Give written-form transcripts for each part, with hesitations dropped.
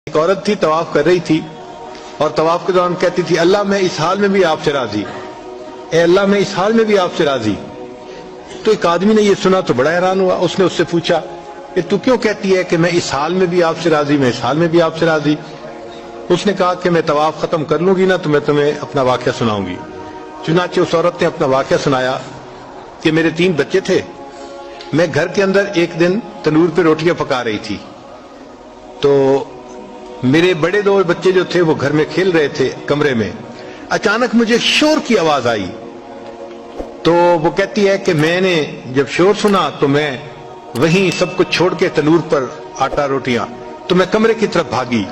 ایک عورت تھی طواف کر رہی تھی اور طواف کے دوران کہتی تھی اللہ میں اس حال میں بھی آپ سے راضی، اے اللہ میں اس حال میں بھی آپ سے راضی۔ تو ایک آدمی نے یہ سنا تو بڑا حیران ہوا، اس نے اس سے پوچھا کہ تو کیوں کہتی ہے کہ میں اس حال میں بھی آپ سے راضی، میں اس حال میں بھی آپ سے راضی؟ اس نے کہا کہ میں طواف ختم کر لوں گی نا تو میں تمہیں اپنا واقعہ سناؤں گی۔ چنانچہ اس عورت نے اپنا واقعہ سنایا کہ میرے 3 بچے تھے، میں گھر کے اندر ایک دن تنور پہ روٹیاں پکا رہی تھی تو میرے بڑے 2 بچے جو تھے وہ گھر میں کھیل رہے تھے کمرے میں، اچانک مجھے شور کی آواز آئی تو وہ کہتی ہے کہ میں نے جب شور سنا تو میں وہیں سب کچھ چھوڑ کے تنور پر آٹا روٹیاں تو میں کمرے کی طرف بھاگی۔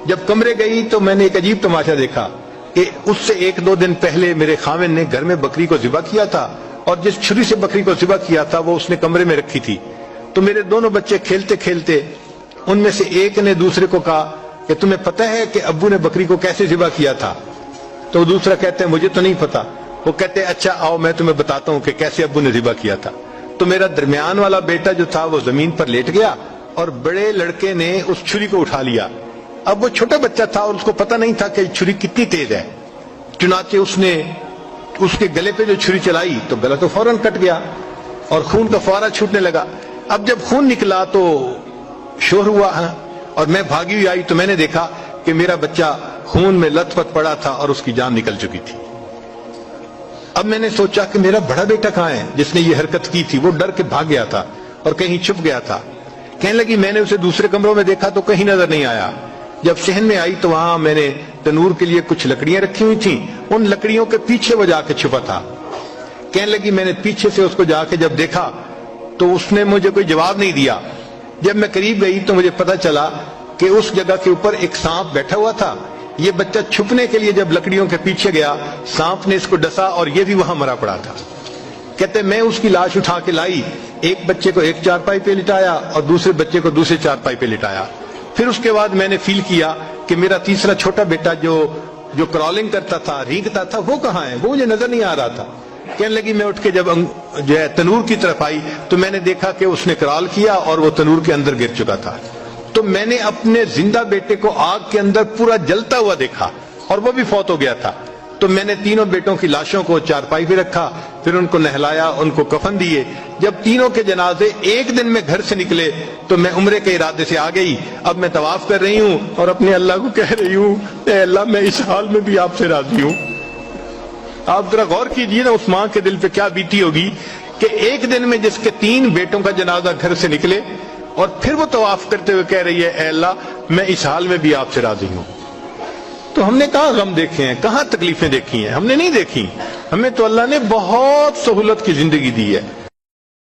جب کمرے گئی تو میں نے ایک عجیب تماشا دیکھا کہ اس سے 1-2 دن پہلے میرے خاوند نے گھر میں بکری کو ذبح کیا تھا اور جس چھری سے بکری کو ذبح کیا تھا وہ اس نے کمرے میں رکھی تھی۔ تو میرے دونوں بچے کھیلتے کھیلتے ان میں سے ایک نے دوسرے کو کہا کہ تمہیں پتہ ہے کہ ابو نے بکری کو کیسے ذبح کیا تھا؟ تو دوسرا کہتے ہیں مجھے تو نہیں پتا۔ وہ کہتے ہیں اچھا آؤ میں تمہیں بتاتا ہوں کہ کیسے ابو نے ذبح کیا تھا۔ تو میرا درمیان والا بیٹا جو تھا وہ زمین پر لیٹ گیا اور بڑے لڑکے نے اس چھری کو اٹھا لیا۔ اب وہ چھوٹا بچہ تھا اور اس کو پتہ نہیں تھا کہ چھری کتنی تیز ہے، چنانچہ اس نے اس کے گلے پہ جو چھری چلائی تو گلا تو فوراً کٹ گیا اور خون کا فوارہ چھوٹنے لگا۔ اب جب خون نکلا تو شور ہوا اور میں بھاگی ہوئی آئی تو میں نے دیکھا کہ میرا بچہ خون میں لت پت پڑا تھا اور اس کی جان نکل چکی تھی۔ اب میں نے سوچا کہ میرا بڑا بیٹا کہاں ہے جس نے یہ حرکت کی تھی؟ وہ ڈر کے بھاگ گیا تھا اور کہیں چھپ گیا تھا۔ کہنے لگی میں نے اسے دوسرے کمروں میں دیکھا تو کہیں نظر نہیں آیا۔ جب صحن میں آئی تو وہاں میں نے تنور کے لیے کچھ لکڑیاں رکھی ہوئی تھیں، ان لکڑیوں کے پیچھے وہ جا کے چھپا تھا۔ کہنے لگی میں نے پیچھے سے اس کو جا کے جب دیکھا تو اس نے مجھے کوئی جواب نہیں دیا۔ جب میں قریب گئی تو مجھے پتا چلا کہ اس جگہ کے اوپر ایک سانپ بیٹھا ہوا تھا۔ یہ بچہ چھپنے کے لیے جب لکڑیوں کے پیچھے گیا سانپ نے اس کو ڈسا اور یہ بھی وہاں مرا پڑا تھا۔ کہتے میں اس کی لاش اٹھا کے لائی، ایک بچے کو ایک چارپائی پہ لٹایا اور دوسرے بچے کو دوسرے چارپائی پہ لٹایا۔ پھر اس کے بعد میں نے فیل کیا کہ میرا تیسرا چھوٹا بیٹا جو کرالنگ کرتا تھا، رینگتا تھا، وہ کہاں ہے؟ وہ مجھے نظر نہیں آ رہا تھا۔ کہنے لگی میں اٹھ کے جب جو ہے تنور کی طرف آئی تو میں نے دیکھا کہ اس نے کرال کیا اور وہ تنور کے اندر گر چکا تھا۔ تو میں نے اپنے زندہ بیٹے کو آگ کے اندر پورا جلتا ہوا دیکھا اور وہ بھی فوت ہو گیا تھا۔ تو میں نے تینوں بیٹوں کی لاشوں کو چارپائی پہ رکھا، پھر ان کو نہلایا، ان کو کفن دیے۔ جب تینوں کے جنازے ایک دن میں گھر سے نکلے تو میں عمرے کے ارادے سے آ گئی۔ اب میں طواف کر رہی ہوں اور اپنے اللہ کو کہہ رہی ہوں اے اللہ میں اس حال میں بھی آپ سے راضی ہوں۔ آپ ذرا غور کیجئے نا اس ماں کے دل پہ کیا بیتی ہوگی کہ ایک دن میں جس کے 3 بیٹوں کا جنازہ گھر سے نکلے اور پھر وہ طواف کرتے ہوئے کہہ رہی ہے اے اللہ میں اس حال میں بھی آپ سے راضی ہوں۔ تو ہم نے کہاں غم دیکھے ہیں، کہاں تکلیفیں دیکھی ہیں؟ ہم نے نہیں دیکھی۔ ہمیں تو اللہ نے بہت سہولت کی زندگی دی ہے۔